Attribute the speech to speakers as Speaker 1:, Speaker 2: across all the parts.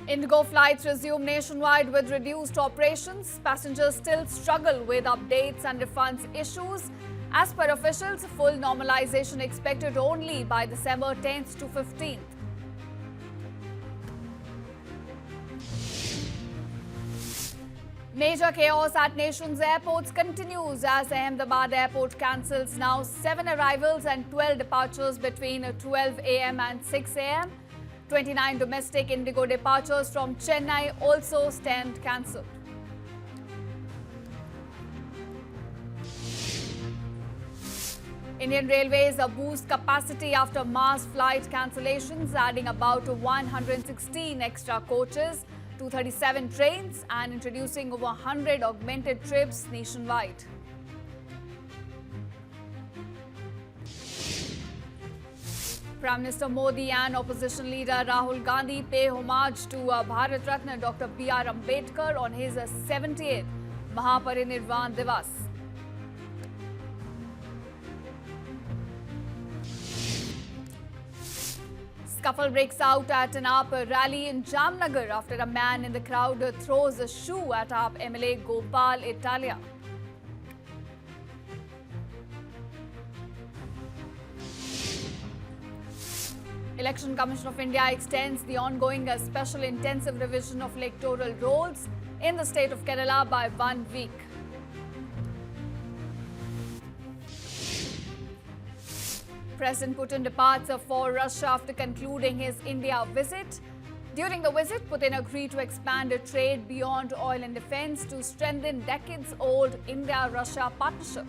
Speaker 1: Indigo flights resume nationwide with reduced operations. Passengers still struggle with updates and refunds issues. As per officials, full normalization expected only by December 10th to 15th. Major chaos at nation's airports continues as Ahmedabad airport cancels now 7 arrivals and 12 departures between 12 a.m. and 6 a.m. 29 domestic Indigo departures from Chennai also stand cancelled. Indian Railways boost capacity after mass flight cancellations, adding about 116 extra coaches, 237 trains and introducing over 100 augmented trips nationwide. Prime Minister Modi and opposition leader Rahul Gandhi pay homage to Bharat Ratna Dr. B.R. Ambedkar on his 70th Mahaparinirvan Divas. Scuffle breaks out at an AAP rally in Jamnagar after a man in the crowd throws a shoe at AAP MLA Gopal Italia. Election Commission of India extends the ongoing special intensive revision of electoral rolls in the state of Kerala by 1 week. President Putin departs for Russia after concluding his India visit. During the visit, Putin agreed to expand trade beyond oil and defense to strengthen decades-old India-Russia partnership.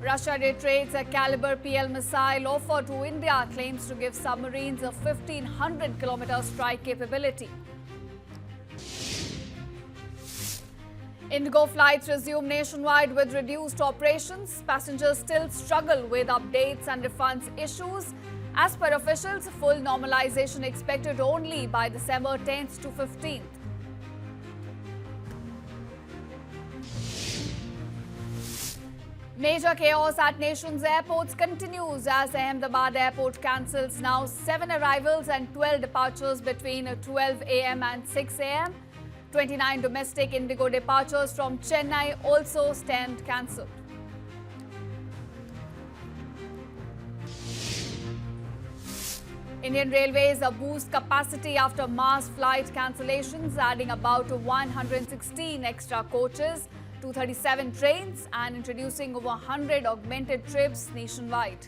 Speaker 1: Russia reiterates a Caliber PL missile offer to India, claims to give submarines a 1,500-kilometer strike capability. Indigo flights resume nationwide with reduced operations. Passengers still struggle with updates and refunds issues. As per officials, full normalization expected only by December 10th to 15th. Major chaos at nation's airports continues as Ahmedabad airport cancels now 7 arrivals and 12 departures between 12 a.m. and 6 a.m. 29 domestic Indigo departures from Chennai also stand cancelled. Indian Railways boost capacity after mass flight cancellations, adding about 116 extra coaches, 237 trains and introducing over 100 augmented trips nationwide.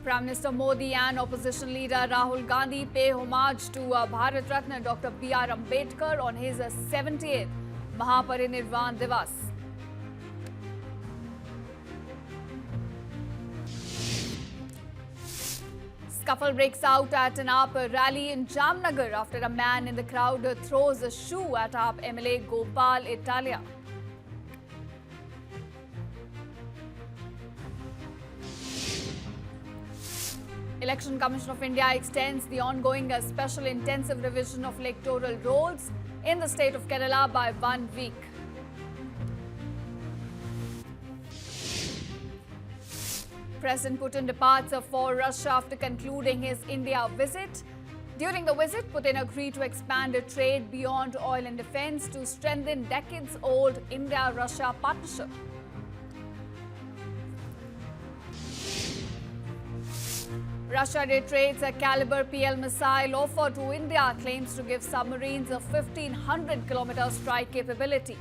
Speaker 1: Prime Minister Modi and opposition leader Rahul Gandhi pay homage to Bharat Ratna Dr. B.R. Ambedkar on his 70th Mahaparinirvan Divas. Scuffle breaks out at an AAP rally in Jamnagar after a man in the crowd throws a shoe at AAP MLA Gopal Italia. Election Commission of India extends the ongoing special intensive revision of electoral rolls in the state of Kerala by 1 week. President Putin departs for Russia after concluding his India visit. During the visit, Putin agreed to expand trade beyond oil and defense to strengthen decades-old India-Russia partnership. Russia reiterates a Caliber PL missile offer to India, claims to give submarines a 1,500-kilometer strike capability.